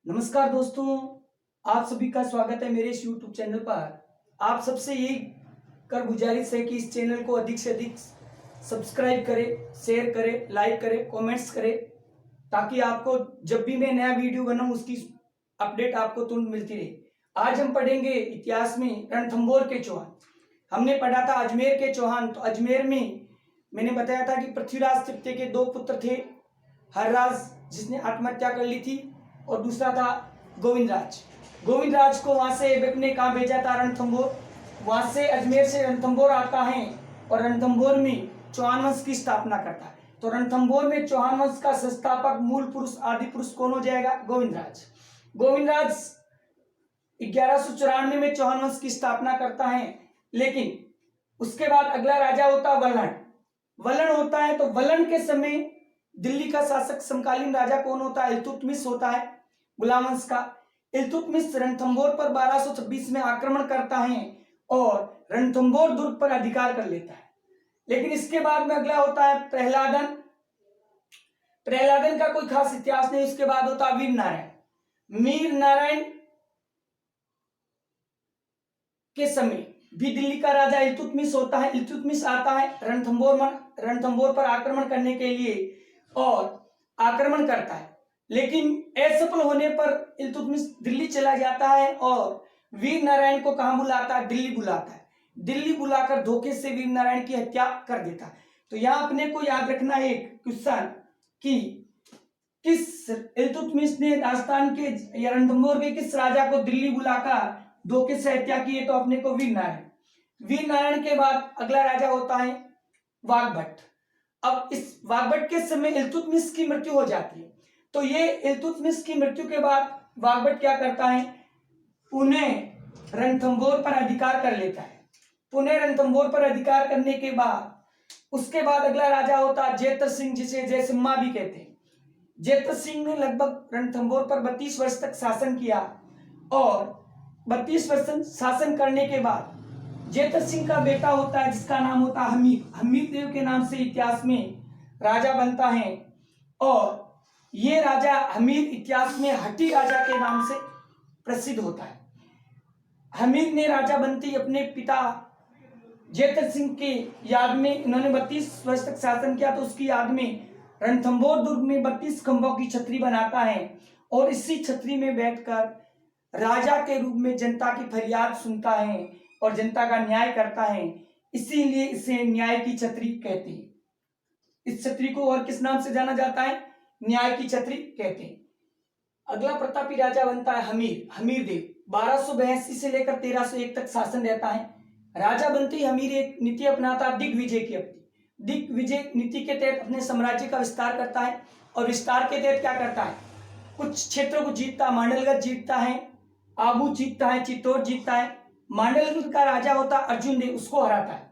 नमस्कार दोस्तों, आप सभी का स्वागत है मेरे इस YouTube चैनल पर। आप सबसे यही कर गुजारिश है कि इस चैनल को अधिक से अधिक सब्सक्राइब करें, शेयर करें, लाइक करें, कमेंट्स करें, ताकि आपको जब भी मैं नया वीडियो बनाऊं उसकी अपडेट आपको तुरंत मिलती रहे। आज हम पढ़ेंगे इतिहास में रणथंभौर के चौहान। हमने पढ़ा था अजमेर के चौहान। तो अजमेर में मैंने बताया था कि पृथ्वीराज तृतीय के दो पुत्र थे, हर्राज जिसने आत्महत्या कर ली थी और दूसरा था गोविंदराज। गोविंदराज को वहां से ऐबक ने कहा भेजा था रणथंभौर। वहां से अजमेर से रणथंभौर आता है और रणथंभौर में चौहान वंश की स्थापना करता है। तो रणथंभौर में चौहान वंश का संस्थापक मूल पुरुष आदि पुरुष कौन हो जाएगा? गोविंदराज। गोविंदराज 1194 में चौहान वंश की स्थापना करता है, लेकिन उसके बाद अगला राजा होता है वल्लण। वल्लण होता है तो वल्लण के समय दिल्ली का शासक समकालीन राजा कौन होता है? इल्तुतमिश होता है, गुलाम वंश का। इल्तुतमिश रणथंभौर पर 1226 में आक्रमण करता है और रणथंभौर दुर्ग पर अधिकार कर लेता है। लेकिन इसके बाद में अगला होता है प्रहलादन। प्रहलादन का कोई खास इतिहास नहीं। उसके बाद होता है वीर नारायण। वीर नारायण के समय भी दिल्ली का राजा इल्तुतमिश होता है। इल्तुतमिश आता है रणथंभौर पर आक्रमण करने के लिए और आक्रमण करता है, लेकिन असफल होने पर इल्तुतमिश दिल्ली चला जाता है और वीर नारायण को कहां बुलाता है? दिल्ली बुलाता है। दिल्ली बुलाकर धोखे से वीर नारायण की हत्या कर देता है। तो यहां अपने को याद रखना है एक क्वेश्चन कि किस इल्तुतमिश ने राजस्थान के या रणथंभौर के किस राजा को दिल्ली बुलाकर धोखे से हत्या की है? तो अपने को वीर नारायण। वीर नारायण के बाद अगला राजा होता है वाग्भट। अब इस वाग्भट के समय इल्तुतमिश की मृत्यु हो जाती है। तो ये इल्तुतमिश की मृत्यु के बाद वाग्भट क्या करता है? पुनः रणथंभौर पर अधिकार कर लेता है। पुनः रणथंभौर पर अधिकार करने के बाद उसके बाद अगला राजा होता है जेतर सिंह, जिसे जयसिम्हा भी कहते हैं। जेतर सिंह ने लगभग रणथंभौर पर 32 वर्ष तक शासन किया और 32 वर्ष शासन करने के बाद जेतर सिंह का बेटा होता है जिसका नाम होता है हमीर। हमीर देव के नाम से इतिहास में राजा बनता है और ये राजा हमीर इतिहास में हठी राजा के नाम से प्रसिद्ध होता है। हमीर ने राजा बनते ही अपने पिता जेतर सिंह के याद में, इन्होंने 32 वर्ष तक शासन किया, तो उसकी याद में रणथंभौर दुर्ग में 32 खंभों की छतरी बनाता है और इसी छतरी में बैठकर राजा के रूप में जनता की फरियाद सुनता है और जनता का न्याय करता है। इसीलिए इसे न्याय की छतरी कहते हैं। इस छतरी को और किस नाम से जाना जाता है? न्याय की छतरी कहते हैं। अगला प्रतापी राजा बनता है हमीर। हमीर देव 1282 से लेकर 1301 तक शासन रहता है। राजा बनते ही हमीर एक नीति अपनाता है दिग्विजय की। अपनी दिग्विजय नीति के तहत अपने साम्राज्य का विस्तार करता है और विस्तार के तहत क्या करता है? कुछ क्षेत्रों को जीतता है। मांडलगढ़ जीतता है, आबू जीतता है, चित्तौड़ जीतता है। मांडलगढ़ का राजा होता अर्जुन देव, उसको हराता है।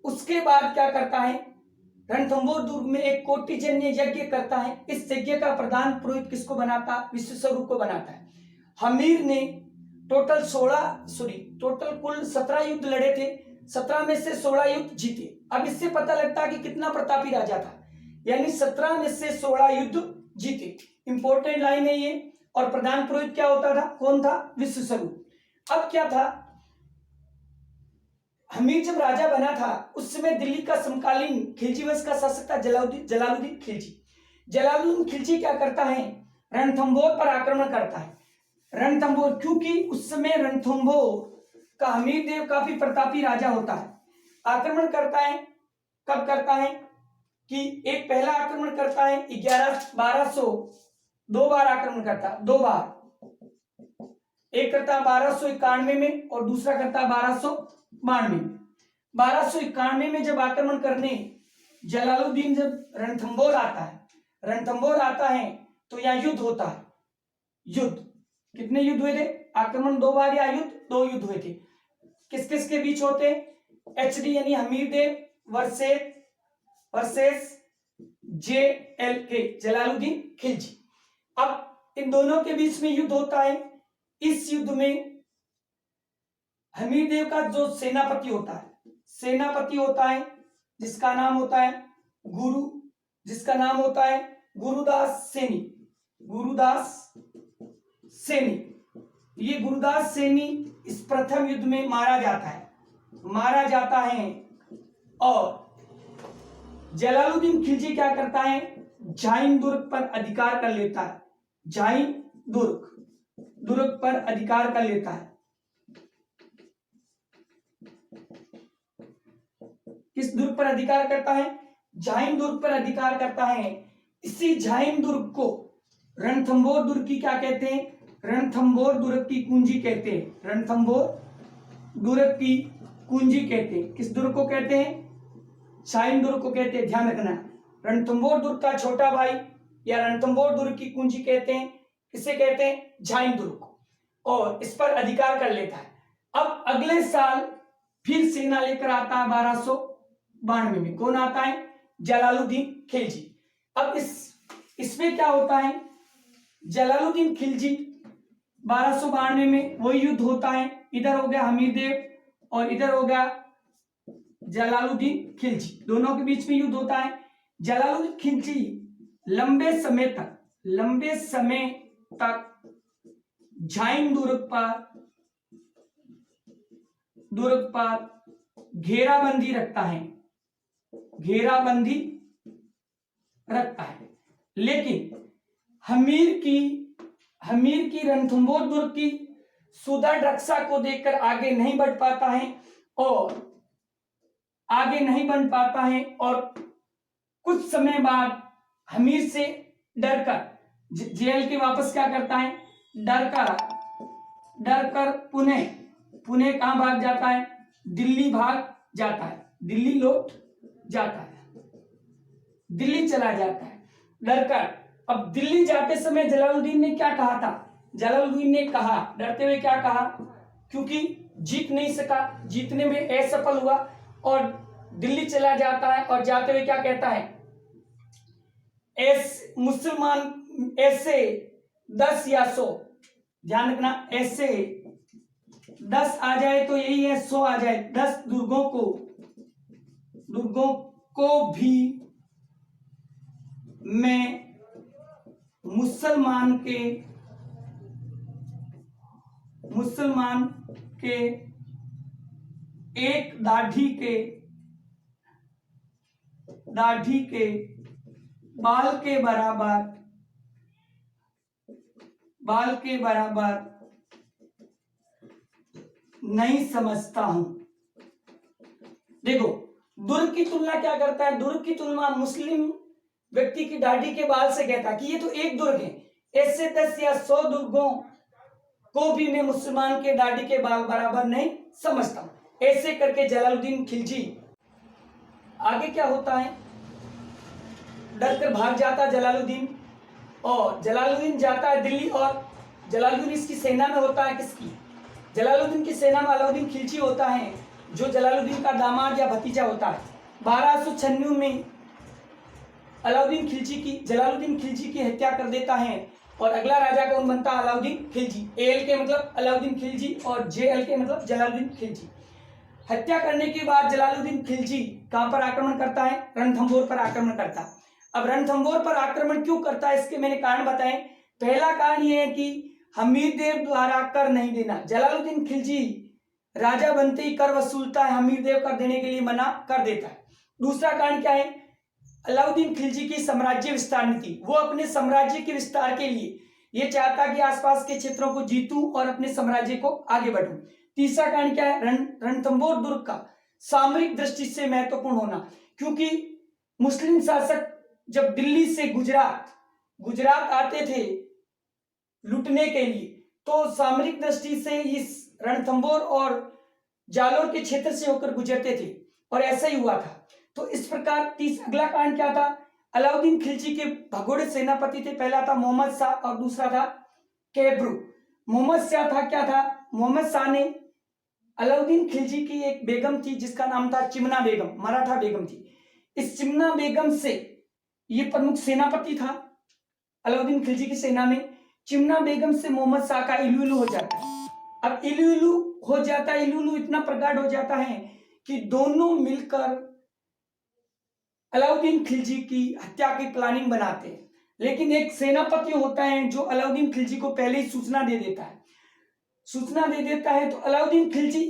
उसके बाद क्या करता है? रणथंभौर दुर्ग में एक कोटिजन्य यज्ञ करता है। इस यज्ञ का प्रधान पुरोहित किसको बनाता? विश्वस्वरूप को बनाता है। हमीर ने टोटल कुल 17 युद्ध लड़े थे। 17 में से 16 युद्ध जीते। अब इससे पता लगता है कि कितना प्रतापी राजा था, यानी 17 में से 16 युद्ध जीते। इंपॉर्टेंट लाइन है ये। और प्रधान पुरोहित क्या होता था? कौन था? विश्वस्वरूप। अब क्या था, हमीर जब राजा बना था उस समय दिल्ली का समकालीन खिलजी वंश का शासक था जलालुद्दीन खिलजी। जलालुद्दीन खिलजी क्या करता है? रणथंभौर पर आक्रमण करता है। रणथंभौर, क्योंकि उस समय रणथंभौर का हमीर देव काफी प्रतापी राजा होता है, आक्रमण करता है। कब करता है? कि एक पहला आक्रमण करता है 1200, 2 बार आक्रमण करता है, 2 बार। एक करता है 1291 में और दूसरा करता है 1292 में। 1291 में जब आक्रमण करने जलालुद्दीन जब रणथंभौर आता है तो यहाँ युद्ध होता है। युद्ध कितने युद्ध हुए थे? आक्रमण 2 बार या युद्ध 2 युद्ध हुए थे। किस किस के बीच होते? एचडी यानी हमीर देव वर्सेस JLK जलालुद्दीन खिलजी। अब इन दोनों के बीच में युद्ध होता है। इस युद्ध में हमीर देव का जो सेनापति होता है जिसका नाम होता है गुरुदास सैनी। गुरुदास सैनी, ये गुरुदास सैनी इस प्रथम युद्ध में मारा जाता है और जलालुद्दीन खिलजी क्या करता है, झाइन दुर्ग पर अधिकार कर लेता है। झाइन दुर्ग पर अधिकार कर लेता है। किस दुर्ग पर अधिकार करता है, झाइन दुर्ग पर अधिकार करता है। इसी झाइन दुर्ग को रणथंभौर दुर्ग की क्या कहते हैं, रणथंभौर दुर्ग की कुंजी कहते हैं। रणथंभौर दुर्ग की कुंजी कहते हैं। किस दुर्ग को कहते हैं, झाइन दुर्ग को कहते हैं। ध्यान रखना, रणथंभौर दुर्ग का छोटा भाई या रणथंभौर दुर्ग की कुंजी कहते हैं। किसे कहते हैं, झाइन दुर्ग को, और इस पर अधिकार कर लेता है। अब अगले साल फिर सेना लेकर आता है 1292 में। कौन आता है, जलालुद्दीन खिलजी। अब इसमें क्या होता है, जलालुद्दीन खिलजी 1292 में वही युद्ध होता है। इधर हो गया हमीर देव और इधर हो गया जलालुद्दीन खिलजी, दोनों के बीच में युद्ध होता है। जलालुद्दीन खिलजी लंबे समय तक झाइन दुर्ग पर घेराबंदी रखता है। लेकिन हमीर की रणथंभौर दुर्ग की सुदृढ़ रक्षा को देखकर आगे नहीं बढ़ पाता है और कुछ समय बाद हमीर से डरकर जेल के वापस क्या करता है, डरकर पुणे कहां भाग जाता है, दिल्ली भाग जाता है। दिल्ली लौट जाता है, दिल्ली चला जाता है डरकर। अब दिल्ली जाते समय जलालुद्दीन ने क्या कहा था, जलालुद्दीन ने कहा, डरते हुए क्या कहा, क्योंकि जीत नहीं सका, जीतने में असफल हुआ और दिल्ली चला जाता है। और जाते हुए क्या कहता है, मुसलमान ऐसे 10 या 100, ध्यान रखना, ऐसे 10 आ जाए तो यही है, 100 आ जाए, 10 दुर्गों को भी मैं मुसलमान के एक दाढ़ी के बाल के बराबर नहीं समझता हूं। देखो, दुर्ग की तुलना क्या करता है, दुर्ग की तुलना मुस्लिम व्यक्ति की दाढ़ी के बाल से कहता है कि ये तो एक दुर्ग है, ऐसे 10 या 100 दुर्गों को भी मैं मुसलमान के दाढ़ी के बाल बराबर नहीं समझता। ऐसे करके जलालुद्दीन खिलजी, आगे क्या होता है, डरकर भाग जाता जलालुद्दीन, और जलालुद्दीन जाता है दिल्ली। और जलालुद्दीन इसकी सेना में होता है, किसकी, जलालुद्दीन की सेना में अलाउद्दीन खिलजी होता है, जो जलालुद्दीन का दामाद या भतीजा होता है। 1296 में जलालुद्दीन खिलजी की हत्या कर देता है और अगला राजा कौन बनता है, अलाउद्दीन खिलजी। एल के मतलब अलाउद्दीन खिलजी और जेएल के मतलब जलालुद्दीन खिलजी। हत्या करने के बाद जलालुद्दीन खिलजी कहां पर आक्रमण करता है, रणथंभौर पर आक्रमण करता है। अब रणथंभौर पर आक्रमण क्यों करता है, इसके मैंने कारण बताए। पहला कारण यह है कि हमीर देव द्वारा कर नहीं देना, जलालुद्दीन खिलजी राजा बनते ही कर वसूलता है, हमीर देव कर देने के लिए मना कर देता है। दूसरा कारण क्या है, अलाउद्दीन खिलजी की साम्राज्य विस्तार नीति, वो अपने साम्राज्य के विस्तार के लिए ये चाहता कि आसपास के क्षेत्रों को जीतूं और अपने साम्राज्य को आगे बढ़ूं। तीसरा कारण क्या है, रणथंभौर दुर्ग का सामरिक दृष्टि से महत्वपूर्ण होना, क्योंकि मुस्लिम शासक जब दिल्ली से गुजरात आते थे लूटने के लिए, तो सामरिक दृष्टि से इस रणथंभौर और जालोर के क्षेत्र से होकर गुजरते थे, और ऐसा ही हुआ था। तो इस प्रकार अगला कारण क्या था, अलाउद्दीन खिलजी के भगोड़े सेनापति थे, पहला था मोहम्मद शाह और दूसरा था कैबरू। मोहम्मद शाह ने अलाउद्दीन खिलजी की एक बेगम थी जिसका नाम था चिमना बेगम, मराठा बेगम थी। इस चिमना बेगम से, ये प्रमुख सेनापति था अलाउद्दीन खिलजी की सेना में, चिमना बेगम से मोहम्मद शाह का इलू हो जाता है। अब इलू हो जाता है, इलू इतना प्रगाढ़ हो जाता है कि दोनों मिलकर अलाउद्दीन खिलजी की हत्या की प्लानिंग बनाते हैं। लेकिन एक सेनापति होता है जो अलाउद्दीन खिलजी को पहले ही सूचना दे देता है। तो अलाउद्दीन खिलजी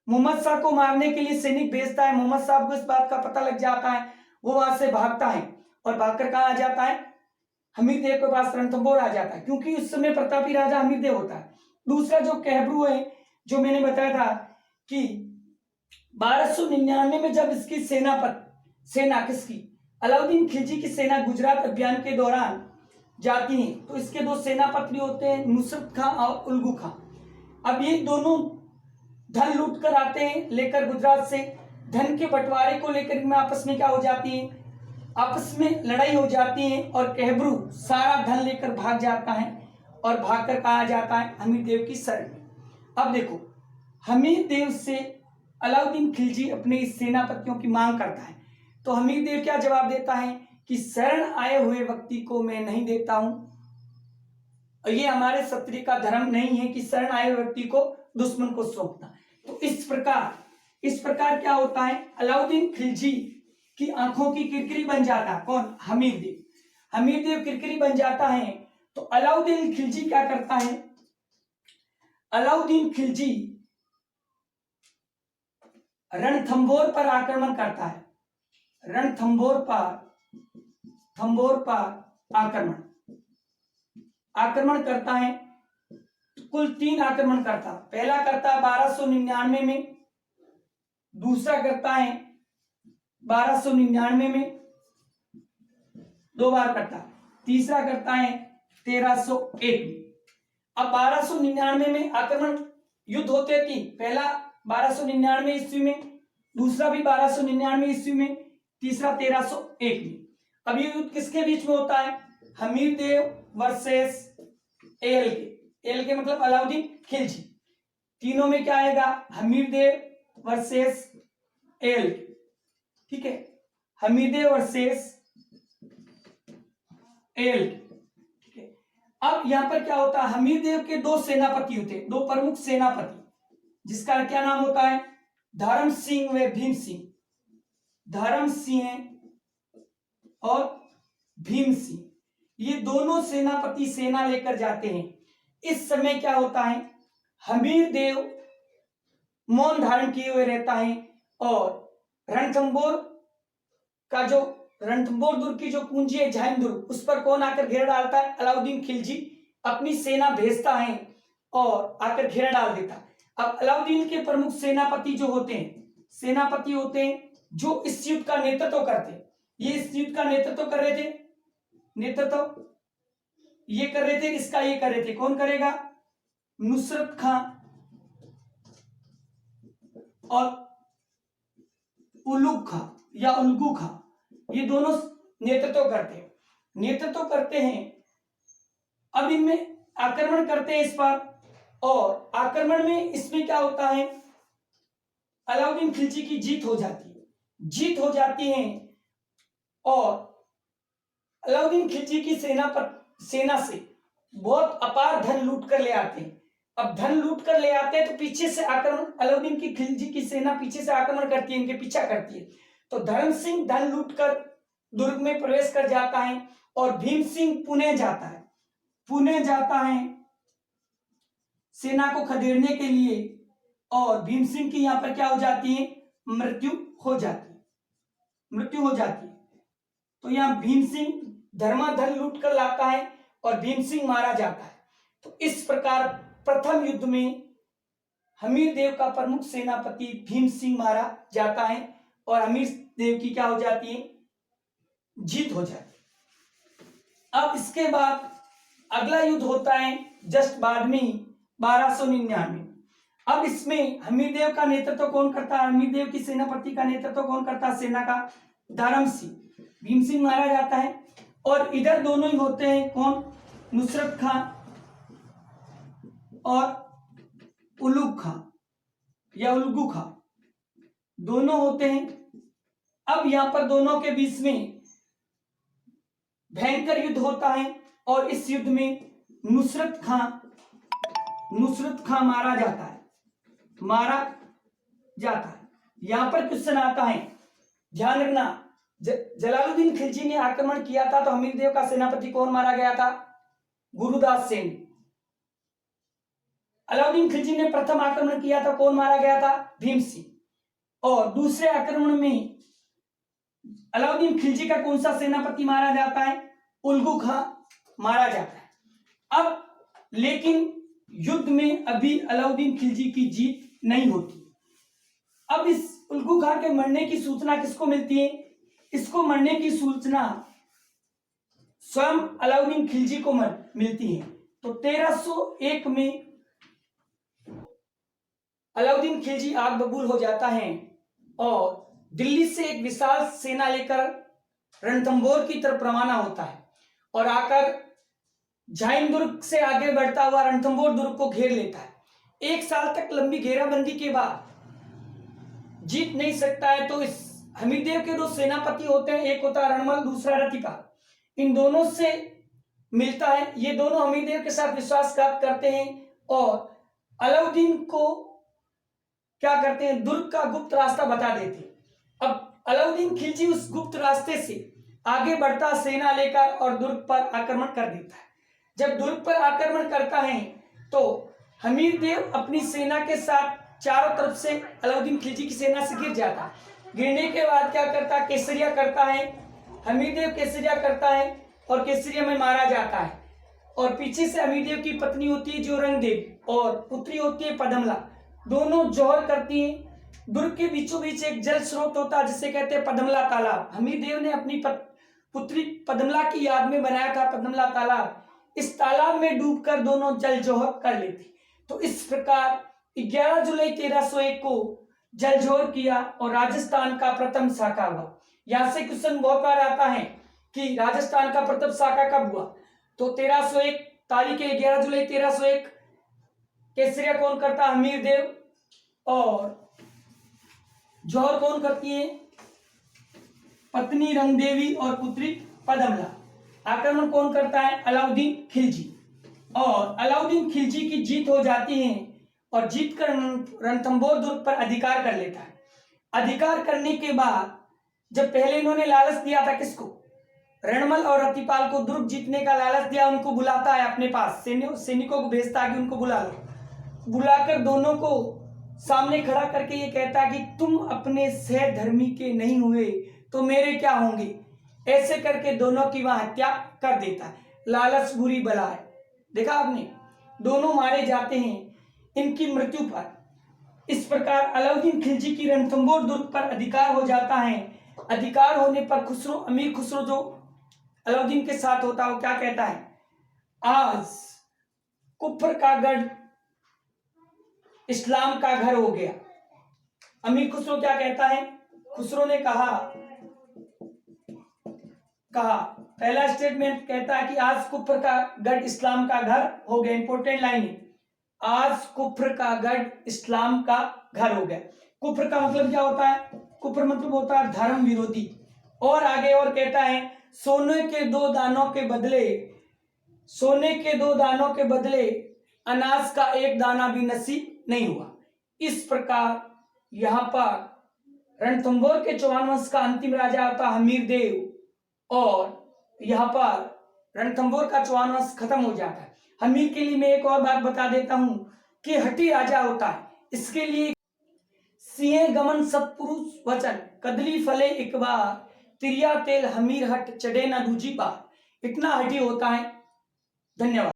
मोहम्मद शाह को मारने के लिए सैनिक भेजता है। मोहम्मद शाह को इस बात का पता लग जाता है, वो वहां से भागता है और भागकर कहाँ आ जाता है, हमीर देव के पास रणथंभौर आ जाता है, क्योंकि उस समय प्रतापी राजा हमीर देव होता है। दूसरा जो कहब्रू है, जो मैंने बताया था कि 1299 में जब इसकी सेना किसकी, अलाउद्दीन खिलजी की सेना गुजरात अभियान के दौरान जाती है, तो इसके दो सेनापति होते हैं, नुसरत खां और उल्गू खां। अब ये दोनों धन लूट कर आते हैं लेकर गुजरात से। धन के बंटवारे को लेकर इनमें आपस में क्या हो जाती है, आपस में लड़ाई हो जाती है और कहब्रू सारा धन लेकर भाग जाता है और भागकर कहा जाता है हमीर देव की शरण में। अब देखो, हमीर देव से अलाउद्दीन खिलजी अपने इस सेनापतियों की मांग करता है, तो हमीर देव क्या जवाब देता है कि शरण आए हुए व्यक्ति को मैं नहीं देता हूं, और ये हमारे क्षत्रिय का धर्म नहीं है कि शरण आए हुए व्यक्ति को दुश्मन को सौंपना। तो इस प्रकार क्या होता है, अलाउद्दीन खिलजी की आंखों की किरकिरी बन जाता है। कौन, हमीर देव किरकिरी बन जाता है। तो अलाउद्दीन खिलजी क्या करता है, अलाउद्दीन खिलजी रणथंभौर पर आक्रमण करता है। रणथंभौर पर आक्रमण करता है। कुल 3 आक्रमण करता, पहला करता है 1299 में, दूसरा करता है 1299 में 2 बार करता, तीसरा करता है 1301 में। अब 1299 में आक्रमण युद्ध होते 3, पहला 1299 ईस्वी में, दूसरा भी 1299 ईस्वी में, तीसरा 1301 में। अब ये युद्ध किसके बीच में होता है, हमीर देव वर्सेस एल के मतलब अलाउद्दीन खिलजी। तीनों में क्या आएगा, हमीर देव वर्सेस एल, ठीक है, हमीर देव वर्सेस एल, ठीक है। अब यहां पर क्या होता है, हमीर देव के 2 सेनापति होते, 2 प्रमुख सेनापति, जिसका क्या नाम होता है, धर्म सिंह व भीम सिंह। धर्म सिंह और भीम सिंह, ये दोनों सेनापति सेना लेकर जाते हैं। इस समय क्या होता है, हमीर देव मौन धारण किए हुए रहता है और रणथंभौर दुर्ग की जो कुंजी है झाइन दुर्ग, उस पर कौन आकर घेरा डालता है, अलाउद्दीन खिलजी अपनी सेना भेजता है और आकर घेरा डाल देता है। अब अलाउद्दीन के प्रमुख सेनापति होते हैं जो इस युद्ध का नेतृत्व करते हैं। ये इस युद्ध का नेतृत्व कर रहे थे, इसका ये कर रहे थे, कौन करेगा, नुसरत खां और उल्गू खां, ये दोनों नेतृत्व करते हैं। अब इनमें आक्रमण करते हैं इस पर, और आक्रमण में इसमें क्या होता है, अलाउद्दीन खिलजी की जीत हो जाती है और अलाउद्दीन खिलजी की सेना से बहुत अपार धन लूट कर ले आते हैं। अब धन लूट कर ले आते हैं तो पीछे से आक्रमण, अलाउद्दीन की खिलजी की सेना पीछे से आक्रमण करती है, इनके पीछा करती है। तो धर्म सिंह धन लूट कर दुर्ग में प्रवेश कर जाता है और भीम सिंह पुणे जाता है सेना को खदेड़ने के लिए, और भीम सिंह की यहां पर क्या हो जाती है, मृत्यु हो जाती है। तो यहां भीम सिंह धर्माधन लूट कर लाता है और भीम सिंह मारा जाता है। तो इस प्रकार प्रथम युद्ध में हमीर देव का प्रमुख सेनापति भीम सिंह मारा जाता है और हमीर देव की क्या हो जाती है, जीत हो जाती है। अब इसके बाद अगला युद्ध होता है जस्ट बाद में ही 1299। अब इसमें हमीर देव का नेतृत्व कौन करता है, हमीर देव की सेनापति का नेतृत्व कौन करता है, सेना का धर्म सिंह। भीम सिंह मारा जाता है और इधर दोनों ही होते हैं, कौन, नुसरत खां और उल्गू खां दोनों होते हैं। अब यहां पर दोनों के बीच में भयंकर युद्ध होता है और इस युद्ध में नुसरत खां मारा जाता है। यहां पर क्वेश्चन आता है, ध्यान रखना, जलालुद्दीन खिलजी ने आक्रमण किया था तो हमीरदेव का सेनापति कौन मारा गया था? गुरुदास सेन। अलाउद्दीन खिलजी ने प्रथम आक्रमण किया था, कौन मारा गया था? भीम सिंह। और दूसरे आक्रमण में अलाउद्दीन खिलजी का कौन सा सेनापति मारा जाता है? उल्गू खां मारा जाता है। अब लेकिन युद्ध में अभी अलाउद्दीन खिलजी की जीत नहीं होती। अब इस उल्गू खां के मरने की सूचना किसको मिलती है? इसको मरने की सूचना स्वयं अलाउद्दीन खिलजी को मिलती है। तो 1301 में अलाउद्दीन खिलजी आग बबूल हो जाता है और दिल्ली से एक विशाल सेना लेकर रणथंभौर की तरफ रवाना होता है और आकर झाइन दुर्ग से आगे बढ़ता हुआ रणथंभौर दुर्ग को घेर लेता है। 1 साल तक लंबी घेराबंदी के बाद जीत नहीं सकता है तो इस हमीरदेव के 2 सेनापति होते हैं, एक होता है रणमल, दूसरा रतिपाल। इन दोनों से मिलता है। ये दोनों हमीरदेव के साथ विश्वासघात करते हैं और अलाउद्दीन को क्या करते हैं? दुर्ग का गुप्त रास्ता बता देते हैं। अब अलाउद्दीन खिलजी उस गुप्त रास्ते से आगे बढ़ता सेना लेकर और दुर्ग पर आक्रमण कर देता है। जब दुर्ग पर आक्रमण करता है तो हमीरदेव अपनी सेना के साथ चारों तरफ से अलाउद्दीन खिलजी की सेना से गिर जाता है। गिरने के बाद क्या करता? केसरिया करता है। हमीरदेव केसरिया करता है और केसरिया में मारा जाता है। और पीछे से हमीरदेव की पत्नी होती है जोरंग देवी और पुत्री होती है पदमला, दोनों जौहर करती हैं। दुर्ग के बीचों बीच एक जल स्रोत होता है जिसे कहते हैं पदमला तालाब। हमीरदेव ने अपनी पुत्री पदमला की याद में बनाया था पदमला तालाब। इस तालाब में डूबकर दोनों जल जौहर कर लेते। तो इस प्रकार 11 जुलाई 1301 को जल जौहर किया और राजस्थान का प्रथम शाखा हुआ। यहां से क्वेश्चन बहुत बार आता है कि राजस्थान का प्रथम शाखा कब हुआ? तो 1301 तारीख है 11 जुलाई 1301। केसरिया कौन करता? हमीरदेव। और जौहर कौन करती है? पत्नी रंगदेवी और पुत्री पदमला। आक्रमण कौन करता है? अलाउद्दीन खिलजी। और अलाउद्दीन खिलजी की जीत हो जाती है और जीत कर रणथंभौर दुर्ग पर अधिकार कर लेता है। अधिकार करने के बाद जब पहले इन्होंने लालच दिया था किसको? रणमल और रतिपाल को दुर्ग जीतने का लालच दिया। उनको बुलाता है अपने पास, सैनिकों को भेजता है कि उनको बुला लो। बुलाकर दोनों को सामने खड़ा करके ये कहता है कि तुम अपने सहधर्मी के नहीं हुए तो मेरे क्या होंगे? ऐसे करके दोनों की वहां हत्या कर देता है। लालच बुरी बला है। देखा आपने, दोनों मारे जाते हैं इनकी मृत्यु पर। इस प्रकार अलाउद्दीन खिलजी की रणथंभौर दुर्ग पर अधिकार हो जाता है। अधिकार होने पर खुसरो, अमीर खुसरो जो अलाउद्दीन के साथ होता है वो क्या कहता है? आज कुफर का गढ़ इस्लाम का घर हो गया। अमीर खुसरो क्या कहता है? खुसरो ने कहा पहला स्टेटमेंट कहता है कि आज कुफर का गढ़ इस्लाम का घर हो गया। इंपॉर्टेंट लाइन है, आज कुफर का गढ़ इस्लाम का घर हो गया। कुफर का मतलब क्या होता है? कुफर मतलब होता है धर्म विरोधी। और आगे और कहता है सोने के 2 दानों के बदले अनाज का 1 दाना भी नसीब नहीं हुआ। इस प्रकार यहाँ पर रणथंभौर के चौहान वंश का अंतिम राजा होता हमीरदेव और यहाँ पर रणथंभौर का चौहान वंश खत्म हो जाता है। हमीर के लिए मैं एक और बात बता देता हूं कि हठी राजा होता है। इसके लिए सिंह गमन सत्पुरुष वचन कदली फले एक बार तिरिया तेल हमीर हट चढ़े न दूजी बार। इतना हठी होता है। धन्यवाद।